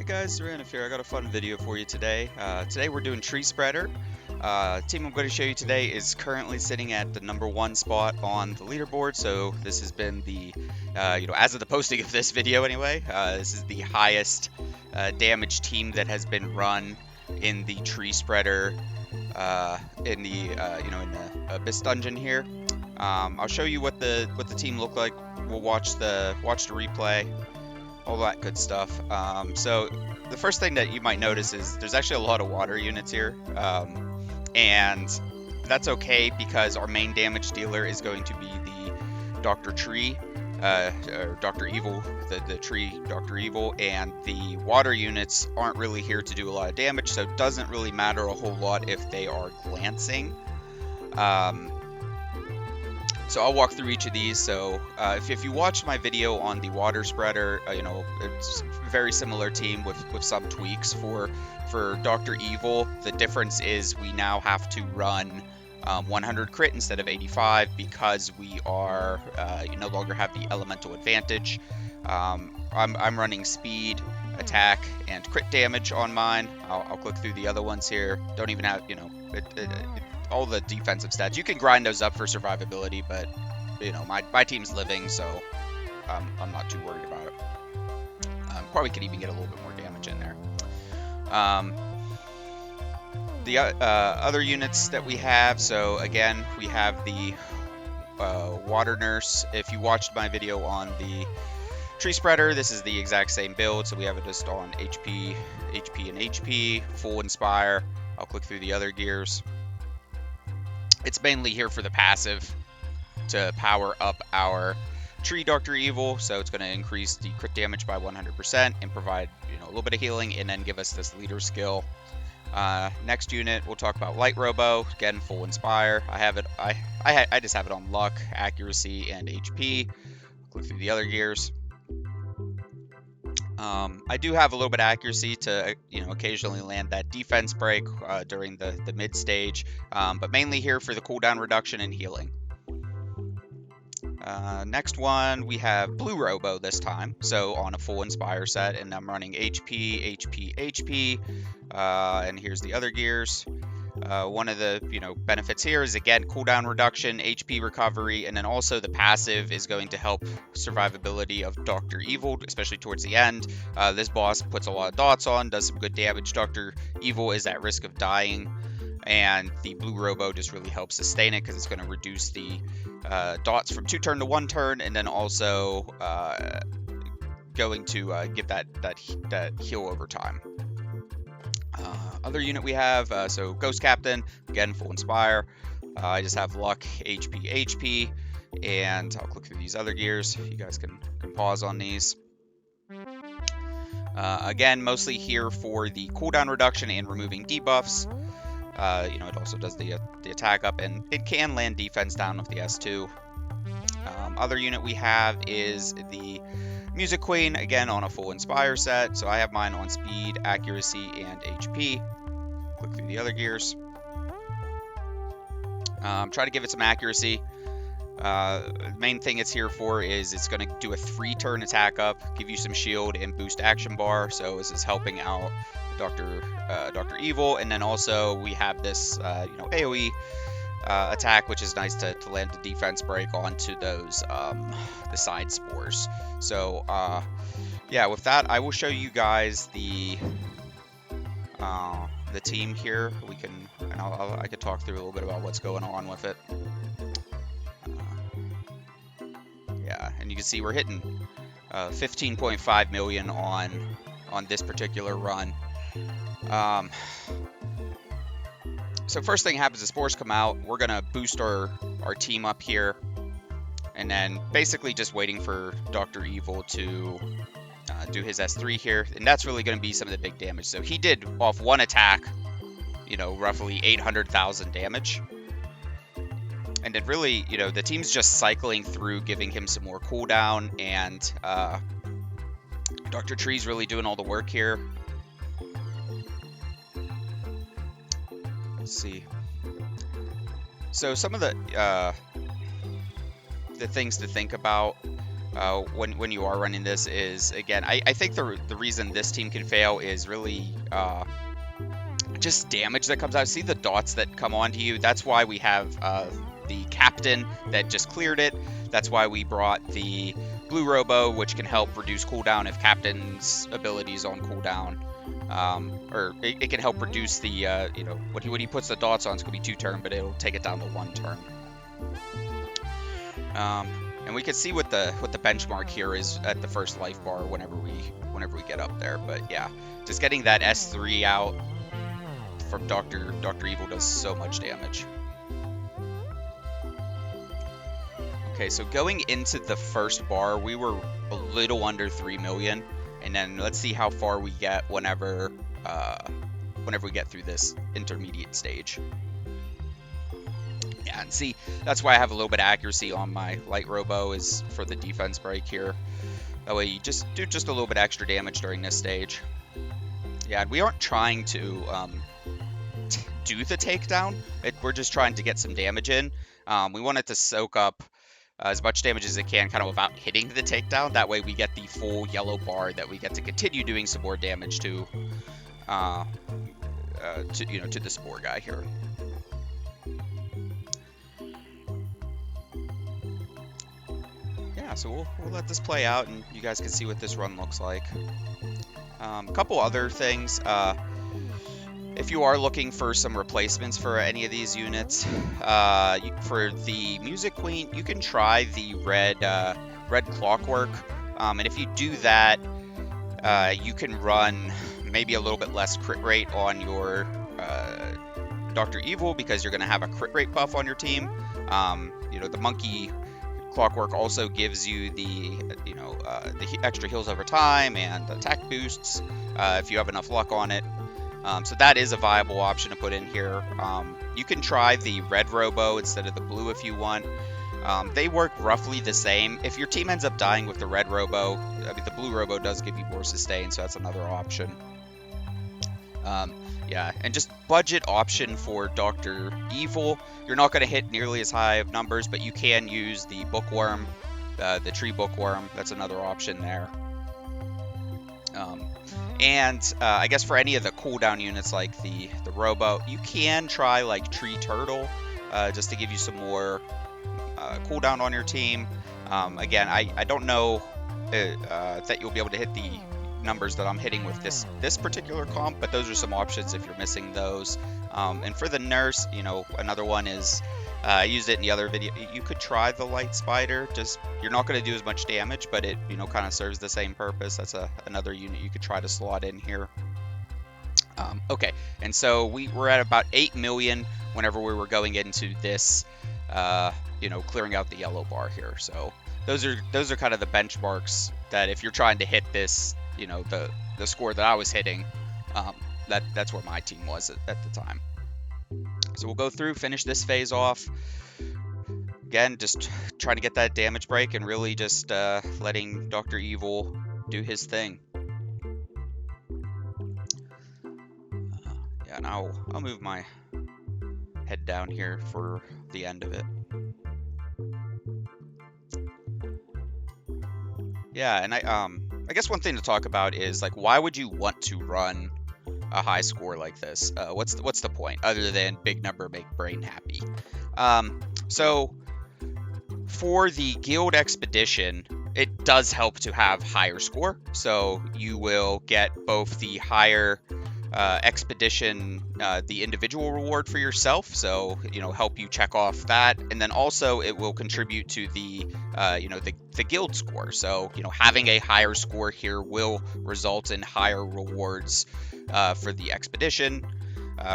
Hey guys, Xoranath here. I got a fun video for you today. Today we're doing Tree Spreader. Team I'm going to show you today is currently sitting at the #1 spot on the leaderboard. So this has been the, as of the posting of this video anyway, this is the highest damage team that has been run in the Tree Spreader, in the Abyss dungeon here. I'll show you what the team looked like. We'll watch the replay. All that good stuff. So the first thing that you might notice is there's actually a lot of water units here, and that's okay because our main damage dealer is going to be the Dr. Tree, or Dr. Evil, the Tree Dr. Evil, and the water units aren't really here to do a lot of damage, so it doesn't really matter a whole lot if they are glancing. So I'll walk through each of these. So if you watched my video on the water spreader, it's a very similar team with some tweaks. For Dr. Evil, the difference is we now have to run 100 crit instead of 85 because we are you no longer have the elemental advantage. I'm running speed, attack, and crit damage on mine. I'll click through the other ones here. Don't even have, all the defensive stats. You can grind those up for survivability, but my team's living, so I'm not too worried about it. Probably could even get a little bit more damage in there. The other units that we have, so again, we have the water nurse. If you watched my video on the tree spreader, this is the exact same build, so we have it just on HP, and HP, full inspire. I'll click through the other gears. It's mainly here for the passive to power up our Tree Dr. Evil, so it's going to increase the crit damage by 100% and provide a little bit of healing, and then give us this leader skill. Next unit, we'll talk about Light Robo. Again, full inspire. I have it. I just have it on luck, accuracy, and HP. Click through the other gears. I do have a little bit of accuracy to, occasionally land that defense break during the mid stage, but mainly here for the cooldown reduction and healing. Next one, we have Blue Robo this time, so on a full Inspire set, and I'm running HP, HP, HP, and here's the other gears. One of the benefits here is, again, cooldown reduction, HP recovery, and then also the passive is going to help survivability of Dr. Evil, especially towards the end. This boss puts a lot of dots on, does some good damage. Dr. Evil is at risk of dying, and the Blue Robo just really helps sustain it because it's going to reduce the dots from 2 turn to 1 turn, and then also going to give that heal over time. Other unit we have, so Ghost Captain, again, full Inspire. I just have luck, HP, HP, and I'll click through these other gears. You guys can pause on these. Again, mostly here for the cooldown reduction and removing debuffs. It also does the attack up, and it can land defense down with the S2. Other unit we have is the Music Queen, again on a full Inspire set, so I have mine on speed, accuracy, and HP. Click through the other gears. Try to give it some accuracy. The main thing it's here for is it's going to do a 3-turn attack up, give you some shield, and boost action bar, so this is helping out Dr. Evil, and then also we have this AoE attack, which is nice to land the defense break onto those the side spores. So yeah, with that, I will show you guys the team here. I could talk through a little bit about what's going on with it. Yeah, and you can see we're hitting 15.5 million on this particular run. So first thing happens, the spores come out. We're gonna boost our team up here, and then basically just waiting for Dr. Evil to do his S3 here, and that's really gonna be some of the big damage. So he did off one attack, roughly 800,000 damage, and then really, the team's just cycling through, giving him some more cooldown, and Dr. Tree's really doing all the work here. Let's see. So some of the things to think about when you are running this is, again, I think the reason this team can fail is really just damage that comes out. See the dots that come onto you? That's why we have the captain that just cleared it. That's why we brought the blue robo, which can help reduce cooldown if captain's abilities on cooldown. Or it can help reduce the, you know, when he puts the dots on, it's going to be 2 turn, but it'll take it down to 1 turn. And we can see what the benchmark here is at the first life bar whenever we get up there. But yeah, just getting that S3 out from Dr. Evil does so much damage. Okay, so going into the first bar, we were a little under 3 million, and then let's see how far we get whenever we get through this intermediate stage. Yeah, and see, that's why I have a little bit of accuracy on my light robo, is for the defense break here. That way you just do just a little bit extra damage during this stage. Yeah, and we aren't trying to do the takedown. We're just trying to get some damage in. We want it to soak up as much damage as it can, kind of without hitting the takedown. That way we get the full yellow bar that we get to continue doing some more damage to the spore guy here. Yeah, so we'll let this play out, and you guys can see what this run looks like. A couple other things. If you are looking for some replacements for any of these units, for the Music Queen, you can try the red Clockwork, and if you do that, you can run maybe a little bit less crit rate on your Dr. Evil, because you're going to have a crit rate buff on your team. The Monkey Clockwork also gives you the extra heals over time and attack boosts if you have enough luck on it. So that is a viable option to put in here. You can try the red robo instead of the blue if you want. They work roughly the same. If your team ends up dying with the red robo, I mean, the blue robo does give you more sustain, so that's another option. Yeah, and just budget option for Dr. Evil. You're not going to hit nearly as high of numbers, but you can use the bookworm, the tree bookworm. That's another option there. And I guess for any of the cooldown units like the robo, you can try like tree turtle, just to give you some more cooldown on your team. Again, I don't know that you'll be able to hit the numbers that I'm hitting with this particular comp, but those are some options if you're missing those. And for the nurse, another one is, I used it in the other video, you could try the light spider. Just, you're not going to do as much damage, but it kind of serves the same purpose. That's another unit you could try to slot in here. Okay, and so we're at about 8 million whenever we were going into this, clearing out the yellow bar here. So those are kind of the benchmarks that if you're trying to hit this, the score that I was hitting, that's where my team was at the time. So we'll go through, finish this phase off. Again, just trying to get that damage break and really just letting Dr. Evil do his thing. Yeah, and I'll move my head down here for the end of it. Yeah, and I guess one thing to talk about is, like, why would you want to run a high score like this? What's the point other than big number make brain happy? So for the guild expedition, it does help to have higher score. So you will get both the higher expedition, the individual reward for yourself, so help you check off that, and then also it will contribute to the the guild score. So having a higher score here will result in higher rewards for the expedition,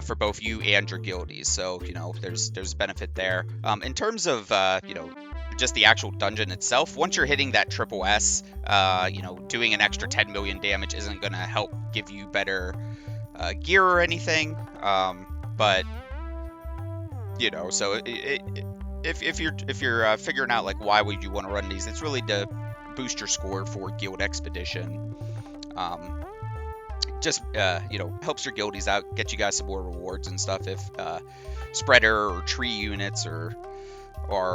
for both you and your guildies. So there's benefit there. In terms of just the actual dungeon itself, once you're hitting that triple S, doing an extra 10 million damage isn't going to help give you better gear or anything, but so if you're figuring out like why would you want to run these, it's really to boost your score for guild expedition. Just helps your guildies out, get you guys some more rewards and stuff if spreader or tree units are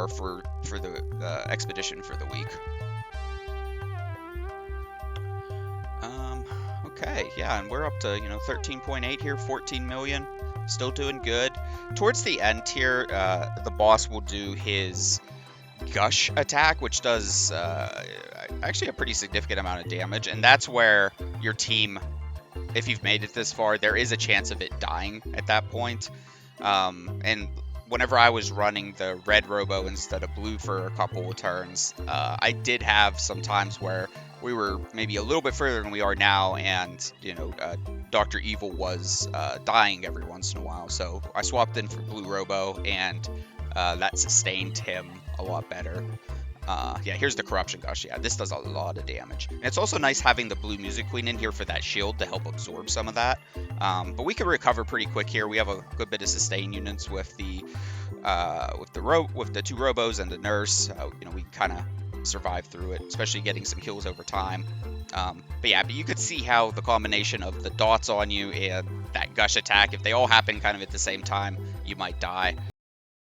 for the expedition for the week. Okay, yeah, and we're up to, 13.8 here, 14 million. Still doing good. Towards the end here, the boss will do his gush attack, which does actually a pretty significant amount of damage, and that's where your team, if you've made it this far, there is a chance of it dying at that point. And whenever I was running the red robo instead of blue for a couple of turns, I did have some times where we were maybe a little bit further than we are now, and Dr. Evil was dying every once in a while. So I swapped in for blue robo, and that sustained him a lot better. Yeah, here's the Corruption Gush. Yeah, this does a lot of damage. And it's also nice having the blue Music Queen in here for that shield to help absorb some of that. But we can recover pretty quick here. We have a good bit of sustain units with the two robos and the nurse. We kind of survive through it, especially getting some kills over time. But you could see how the combination of the dots on you and that gush attack, if they all happen kind of at the same time, you might die.